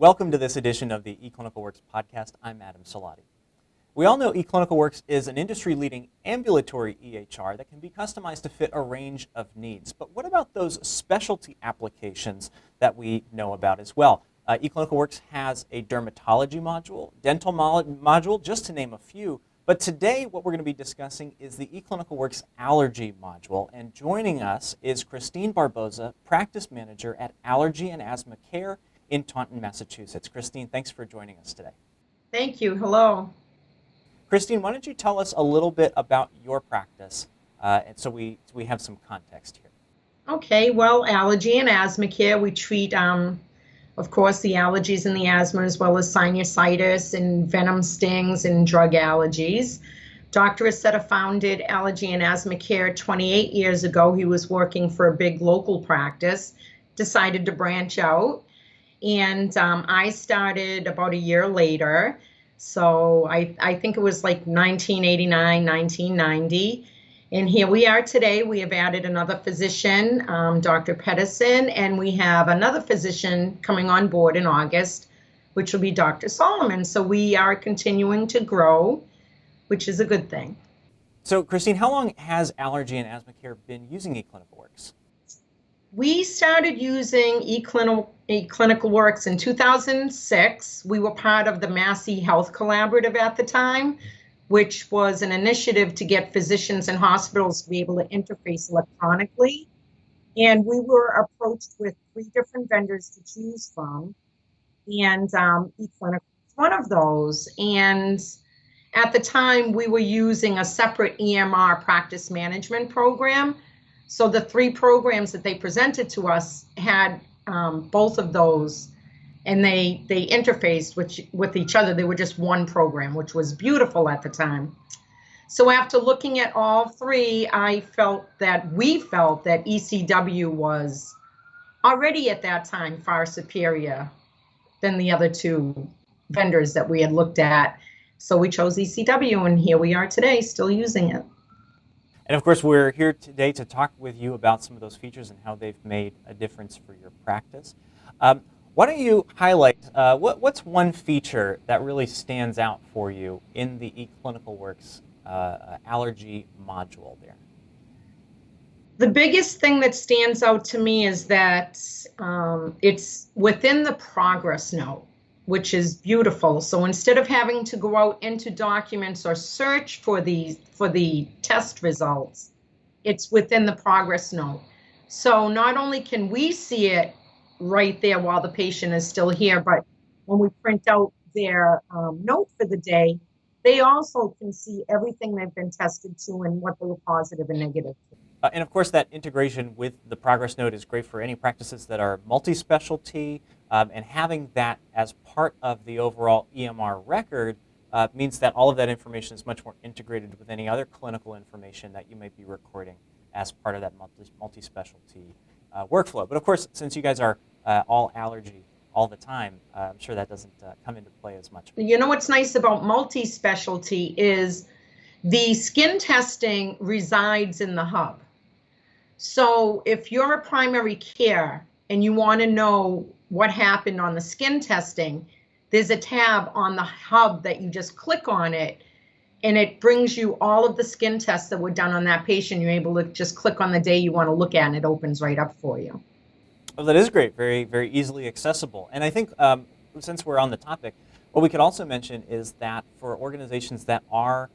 Welcome to this edition of the eClinicalWorks podcast. I'm Adam Salati. We all know eClinicalWorks is an industry-leading ambulatory EHR that can be customized to fit a range of needs. But what about those specialty applications that we know about as well? eClinicalWorks has a dermatology module, dental module, just to name a few. But today, what we're going to be discussing is the eClinicalWorks allergy module. And joining us is Christine Barboza, practice manager at Allergy and Asthma Care in Taunton, Massachusetts. Christine, thanks for joining us today. Thank you. Hello. Christine, why don't you tell us a little bit about your practice, and so we have some context here. Okay, well, Allergy and Asthma Care, we treat, of course, the allergies and the asthma, as well as sinusitis and venom stings and drug allergies. Dr. Aceta founded Allergy and Asthma Care 28 years ago. He was working for a big local practice, decided to branch out, and I started about a year later. So I think it was like 1989, 1990. And here we are today. We have added another physician, Dr. Pedersen, and we have another physician coming on board in August, which will be Dr. Solomon. So we are continuing to grow, which is a good thing. So Christine, how long has Allergy and Asthma Care been using eClinicalWorks? We started using eClinicalWorks in 2006. We were part of the Mass eHealth Collaborative at the time, which was an initiative to get physicians and hospitals to be able to interface electronically. And we were approached with 3 different vendors to choose from, and eClinical was one of those. And at the time, we were using a separate EMR practice management program. So the 3 programs that they presented to us had both of those, and they interfaced with each other. They were just one program, which was beautiful at the time. So after looking at all 3, we felt that eCW was already at that time far superior than the other 2 vendors that we had looked at. So we chose eCW, and here we are today, still using it. And of course, we're here today to talk with you about some of those features and how they've made a difference for your practice. Why don't you highlight what's one feature that really stands out for you in the eClinicalWorks allergy module there? The biggest thing that stands out to me is that it's within the progress note, which is beautiful. So instead of having to go out into documents or search for the test results, it's within the progress note. So not only can we see it right there while the patient is still here, but when we print out their note for the day, they also can see everything they've been tested to and what they were positive and negative to. And of course, that integration with the progress note is great for any practices that are multi-specialty, and having that as part of the overall EMR record means that all of that information is much more integrated with any other clinical information that you might be recording as part of that multi-specialty workflow. But of course, since you guys are all allergy all the time, I'm sure that doesn't come into play as much. You know what's nice about multi-specialty is the skin testing resides in the hub. So if you're a primary care and you want to know what happened on the skin testing, there's a tab on the hub that you just click on it, and it brings you all of the skin tests that were done on that patient. You're able to just click on the day you want to look at, and it opens right up for you. Well, that is great, very, very easily accessible. And I think since we're on the topic, what we could also mention is that for organizations that are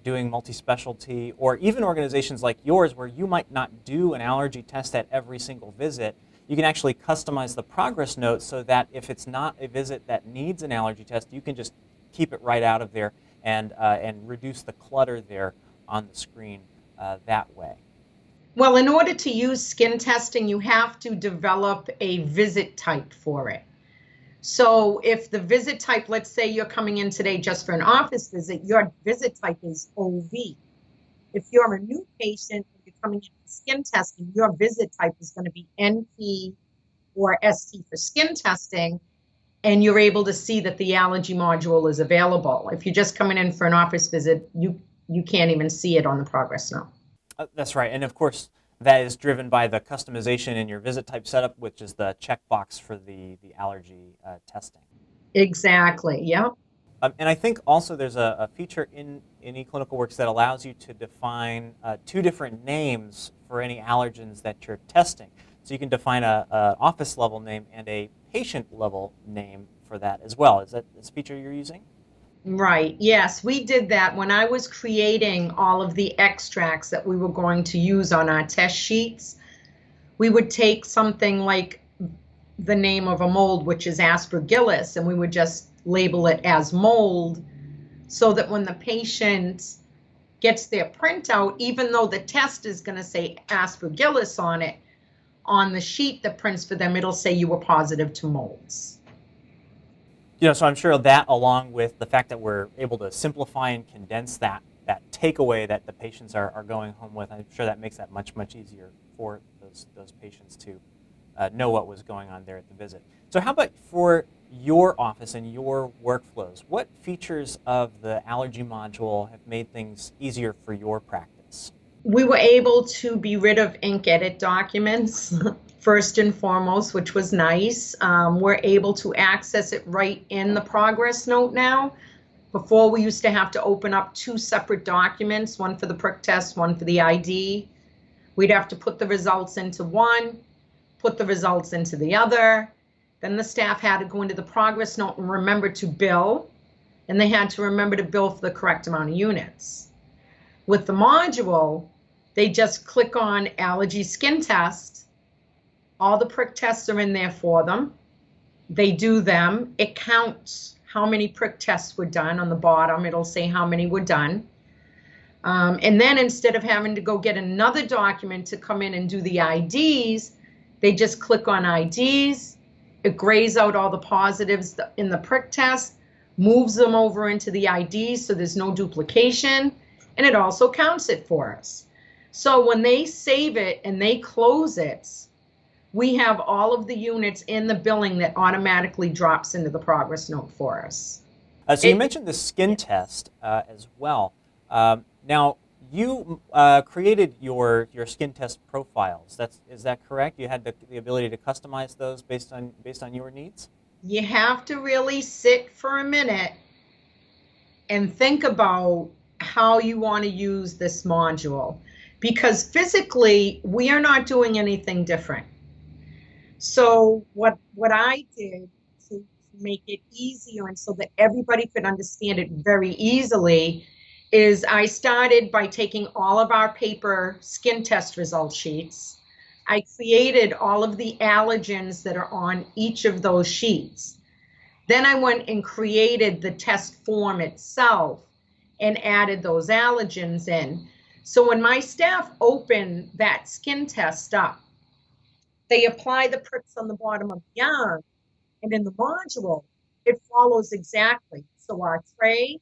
doing multi-specialty, or even organizations like yours where you might not do an allergy test at every single visit, you can actually customize the progress note so that if it's not a visit that needs an allergy test, you can just keep it right out of there and reduce the clutter there on the screen that way. Well, in order to use skin testing, you have to develop a visit type for it. So if the visit type, let's say you're coming in today just for an office visit, your visit type is OV. If you're a new patient and you're coming in for skin testing, your visit type is going to be NP or ST for skin testing, and you're able to see that the allergy module is available. If you're just coming in for an office visit, you can't even see it on the progress note. That's right. And of course, That is driven by the customization in your visit type setup, which is the checkbox for the allergy testing. Exactly. Yep. And I think also there's a feature in eClinicalWorks that allows you to define two different names for any allergens that you're testing. So you can define a office level name and a patient level name for that as well. Is that this feature you're using? Right. Yes, we did that when I was creating all of the extracts that we were going to use on our test sheets. We would take something like the name of a mold, which is Aspergillus, and we would just label it as mold so that when the patient gets their printout, even though the test is going to say Aspergillus on it, on the sheet that prints for them, it'll say you were positive to molds. So I'm sure that, along with the fact that we're able to simplify and condense that takeaway that the patients are going home with, I'm sure that makes that much easier for those patients to know what was going on there at the visit. So how about for your office and your workflows? What features of the allergy module have made things easier for your practice? We were able to be rid of ink edit documents first and foremost, which was nice. We're able to access it right in the progress note now. Before, we used to have to open up two separate documents, one for the prick test, one for the ID. We'd have to put the results into one, put the results into the other. Then the staff had to go into the progress note and remember to bill, and they had to remember to bill for the correct amount of units. With the module, they just click on allergy skin test. All the prick tests are in there for them. They do them. It counts how many prick tests were done. On the bottom, it'll say how many were done. And then instead of having to go get another document to come in and do the IDs, they just click on IDs. It grays out all the positives in the prick test, moves them over into the IDs so there's no duplication, and it also counts it for us. So when they save it and they close it, we have all of the units in the billing that automatically drops into the progress note for us. So you mentioned the skin test as well. Now, you created your skin test profiles. Is that correct? You had the ability to customize those based on your needs? You have to really sit for a minute and think about how you want to use this module, because physically we are not doing anything different. So what I did to make it easier and so that everybody could understand it very easily is I started by taking all of our paper skin test result sheets. I created all of the allergens that are on each of those sheets. Then I went and created the test form itself and added those allergens in. So when my staff open that skin test up, they apply the pricks on the bottom of the arm, and in the module, it follows exactly. So our tray,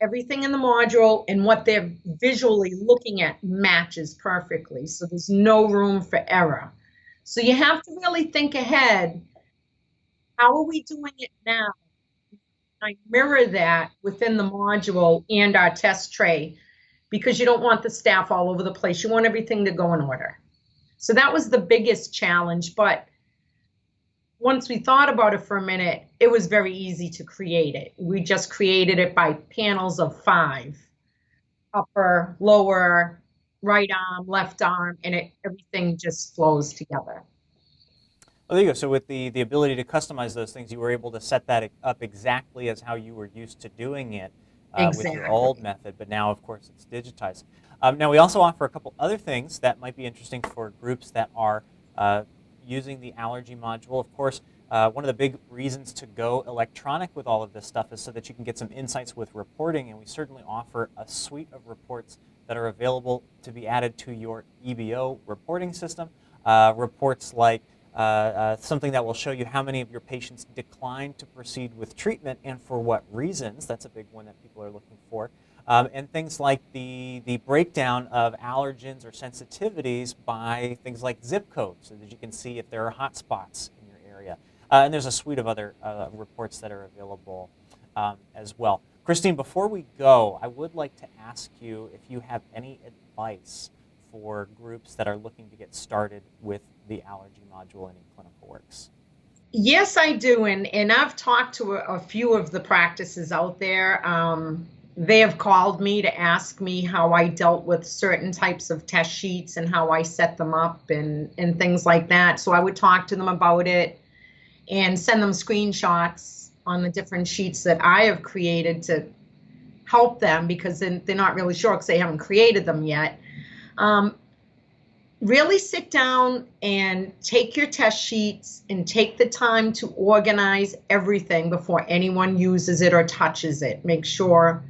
everything in the module, and what they're visually looking at matches perfectly. So there's no room for error. So you have to really think ahead. How are we doing it now? I mirror that within the module and our test tray, because you don't want the staff all over the place. You want everything to go in order. So that was the biggest challenge. But once we thought about it for a minute, it was very easy to create it. We just created it by panels of 5, upper, lower, right arm, left arm, and everything just flows together. Well, there you go. So with the ability to customize those things, you were able to set that up exactly as how you were used to doing it with your old method, but now, of course, it's digitized. Now, we also offer a couple other things that might be interesting for groups that are using the allergy module. Of course, one of the big reasons to go electronic with all of this stuff is so that you can get some insights with reporting, and we certainly offer a suite of reports that are available to be added to your EBO reporting system. Reports like something that will show you how many of your patients declined to proceed with treatment and for what reasons. That's a big one that people are looking for. And things like the breakdown of allergens or sensitivities by things like zip codes, so that you can see if there are hot spots in your area. And there's a suite of other reports that are available as well. Christine, before we go, I would like to ask you if you have any advice for groups that are looking to get started with the allergy module in eClinicalWorks? Yes, I do. And I've talked to a few of the practices out there. They have called me to ask me how I dealt with certain types of test sheets and how I set them up and things like that. So I would talk to them about it and send them screenshots on the different sheets that I have created to help them, because they're not really sure because they haven't created them yet. Really sit down and take your test sheets and take the time to organize everything before anyone uses it or touches it. Make sure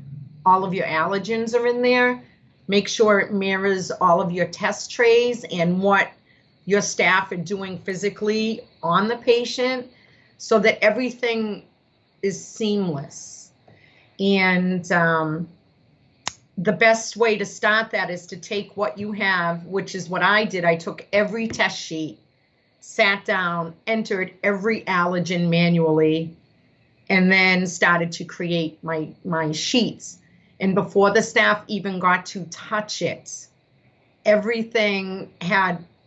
all of your allergens are in there. Make sure it mirrors all of your test trays and what your staff are doing physically on the patient, so that everything is seamless. And the best way to start that is to take what you have, which is what I did. I took every test sheet, sat down, entered every allergen manually, and then started to create my sheets. And before the staff even got to touch it, everything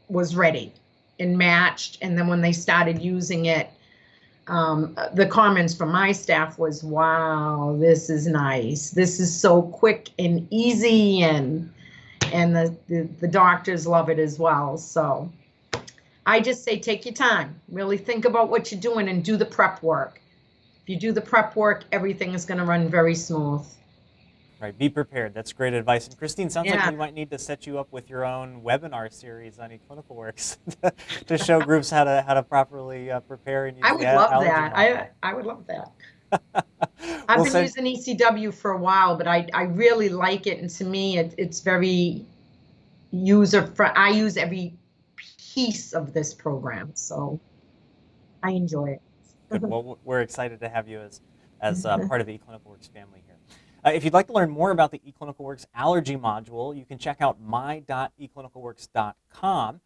was ready and matched. And then when they started using it, the comments from my staff was, wow, this is nice. This is so quick and easy, and the doctors love it as well. So I just say, take your time, really think about what you're doing and do the prep work. If you do the prep work, everything is going to run very smooth. Right, be prepared. That's great advice. And Christine, sounds like Yeah. we might need to set you up with your own webinar series on eClinicalWorks to show groups how to properly prepare and use I would the love allergy that. module. I would love that. We'll I've been using eCW for a while, but I really like it. And to me, it's very user-friendly. I use every piece of this program, so I enjoy it. Good. Well, we're excited to have you as part of the eClinicalWorks family here. If you'd like to learn more about the eClinicalWorks allergy module, you can check out my.eclinicalworks.com.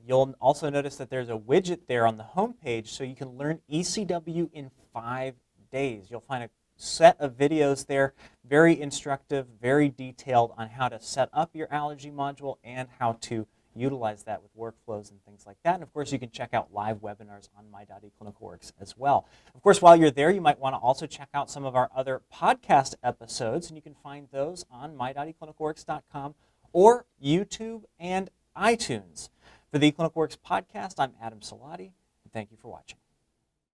You'll also notice that there's a widget there on the homepage, so you can learn eCW in 5 days. You'll find a set of videos there, very instructive, very detailed on how to set up your allergy module and how to utilize that with workflows and things like that. And of course, you can check out live webinars on my.eclinicalworks as well. Of course, while you're there, you might want to also check out some of our other podcast episodes, and you can find those on my.eclinicalworks.com or YouTube and iTunes. For the eClinicalWorks podcast, I'm Adam Salati, and thank you for watching.